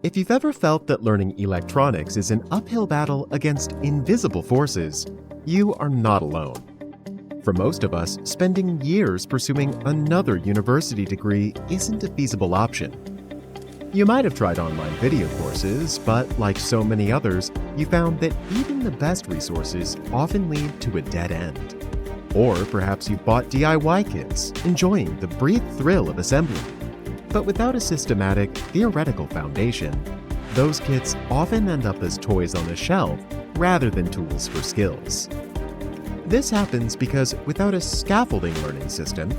If you've ever felt that learning electronics is an uphill battle against invisible forces, you are not alone. For most of us, spending years pursuing another university degree isn't a feasible option. You might have tried online video courses, but like so many others, you found that even the best resources often lead to a dead end. Or perhaps you've bought DIY kits, enjoying the brief thrill of assembly. But without a systematic, theoretical foundation, those kits often end up as toys on a shelf rather than tools for skills. This happens because without a scaffolding learning system,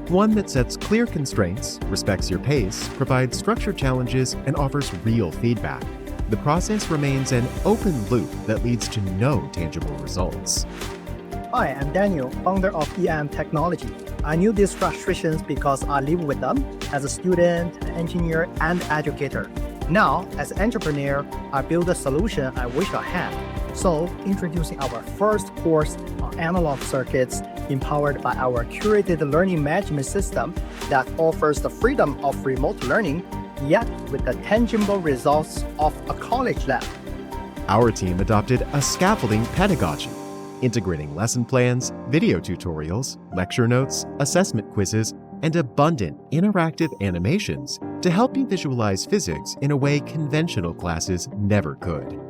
one that sets clear constraints, respects your pace, provides structured challenges, and offers real feedback, the process remains an open loop that leads to no tangible results. Hi, I'm Daniel, founder of EM Technology. I knew these frustrations because I live with them as a student, engineer, and educator. Now, as an entrepreneur, I build a solution I wish I had. So, introducing our first course on analog circuits, empowered by our curated learning management system that offers the freedom of remote learning, yet with the tangible results of a college lab. Our team adopted a scaffolding pedagogy, integrating lesson plans, video tutorials, lecture notes, assessment quizzes, and abundant interactive animations to help you visualize physics in a way conventional classes never could.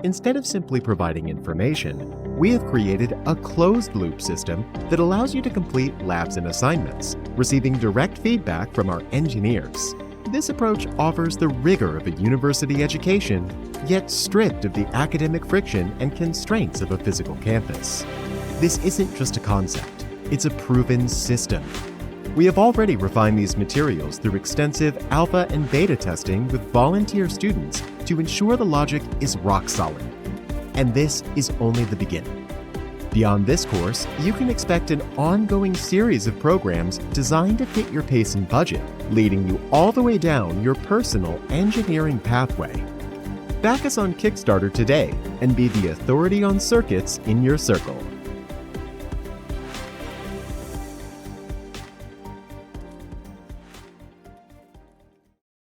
Instead of simply providing information, we have created a closed-loop system that allows you to complete labs and assignments, receiving direct feedback from our engineers. This approach offers the rigor of a university education, yet stripped of the academic friction and constraints of a physical campus. This isn't just a concept, it's a proven system. We have already refined these materials through extensive alpha and beta testing with volunteer students to ensure the logic is rock solid. And this is only the beginning. Beyond this course, you can expect an ongoing series of programs designed to fit your pace and budget, leading you all the way down your personal engineering pathway. Back us on Kickstarter today and be the authority on circuits in your circle.